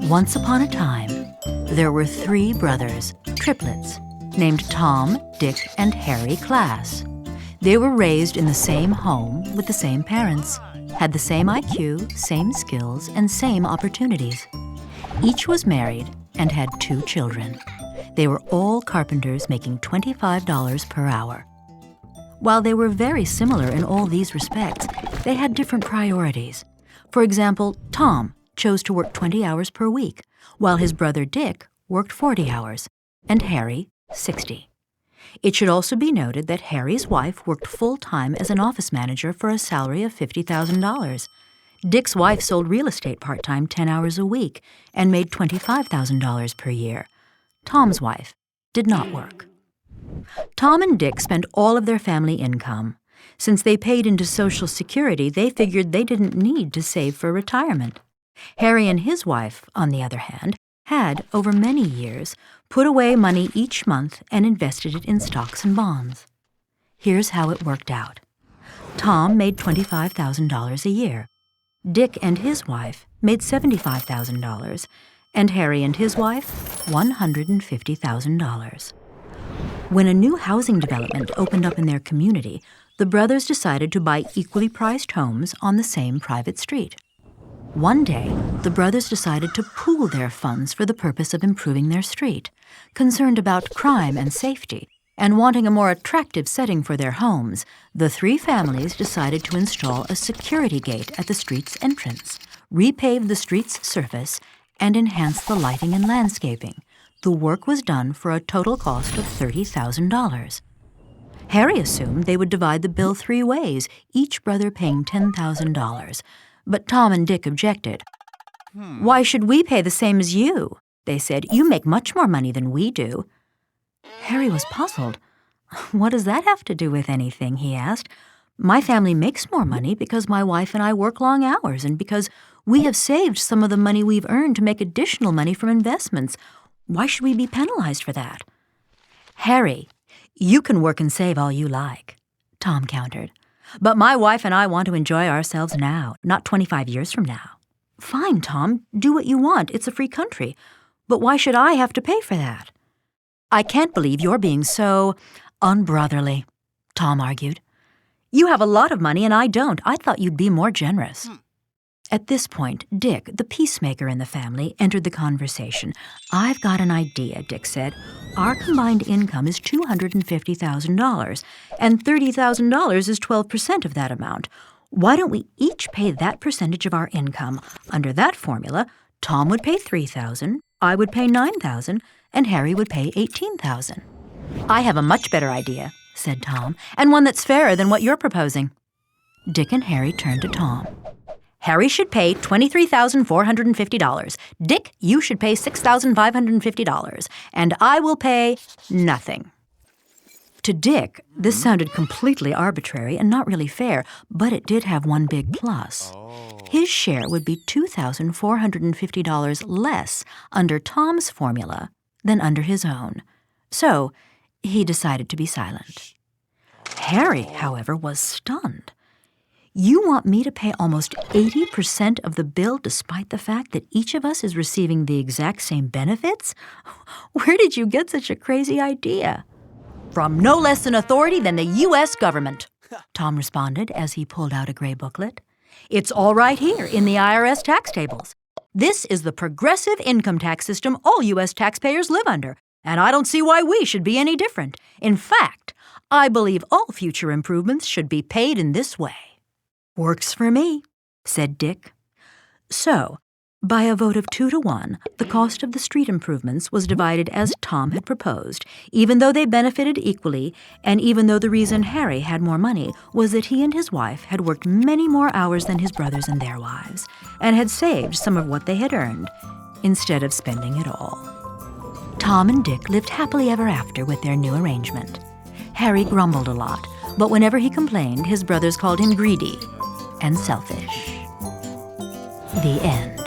Once upon a time, there were 3 brothers, triplets, named Tom, Dick, and Harry Class. They were raised in the same home with the same parents, had the same IQ, same skills, and same opportunities. Each was married and had 2 children. They were all carpenters making $25 per hour. While they were very similar in all these respects, they had different priorities. For example, Tom chose to work 20 hours per week, while his brother Dick worked 40 hours, and Harry 60. It should also be noted that Harry's wife worked full-time as an office manager for a salary of $50,000. Dick's wife sold real estate part-time 10 hours a week and made $25,000 per year. Tom's wife did not work. Tom and Dick spent all of their family income. Since they paid into Social Security, they figured they didn't need to save for retirement. Harry and his wife, on the other hand, had, over many years, put away money each month and invested it in stocks and bonds. Here's how it worked out. Tom made $25,000 a year. Dick and his wife made $75,000, and Harry and his wife $150,000. When a new housing development opened up in their community, the brothers decided to buy equally priced homes on the same private street. One day, the brothers decided to pool their funds for the purpose of improving their street. Concerned about crime and safety, and wanting a more attractive setting for their homes, the 3 families decided to install a security gate at the street's entrance, repave the street's surface, and enhance the lighting and landscaping. The work was done for a total cost of $30,000. Harry assumed they would divide the bill 3 ways, each brother paying $10,000. But Tom and Dick objected. "Why should we pay the same as you?" they said. "You make much more money than we do." Harry was puzzled. "What does that have to do with anything?" he asked. "My family makes more money because my wife and I work long hours and because we have saved some of the money we've earned to make additional money from investments. Why should we be penalized for that?" "Harry, you can work and save all you like," Tom countered. "But my wife and I want to enjoy ourselves now, not 25 years from now." "Fine, Tom. Do what you want. It's a free country. But why should I have to pay for that?" "I can't believe you're being so unbrotherly," Tom argued. "You have a lot of money and I don't. I thought you'd be more generous." At this point, Dick, the peacemaker in the family, entered the conversation. "I've got an idea," Dick said. "Our combined income is $250,000, and $30,000 is 12% of that amount. Why don't we each pay that percentage of our income? Under that formula, Tom would pay $3,000, I would pay $9,000, and Harry would pay $18,000. "I have a much better idea," said Tom, "and one that's fairer than what you're proposing." Dick and Harry turned to Tom. "Harry should pay $23,450. Dick, you should pay $6,550. And I will pay nothing." To Dick, this sounded completely arbitrary and not really fair, but it did have one big plus. His share would be $2,450 less under Tom's formula than under his own. So he decided to be silent. Harry, however, was stunned. "You want me to pay almost 80% of the bill despite the fact that each of us is receiving the exact same benefits? Where did you get such a crazy idea?" "From no less an authority than the U.S. government," Tom responded as he pulled out a gray booklet. "It's all right here in the IRS tax tables. This is the progressive income tax system all U.S. taxpayers live under, and I don't see why we should be any different. In fact, I believe all future improvements should be paid in this way." "Works for me," said Dick. So, by a vote of 2-1, the cost of the street improvements was divided as Tom had proposed, even though they benefited equally, and even though the reason Harry had more money was that he and his wife had worked many more hours than his brothers and their wives, and had saved some of what they had earned, instead of spending it all. Tom and Dick lived happily ever after with their new arrangement. Harry grumbled a lot, but whenever he complained, his brothers called him greedy and selfish. The end.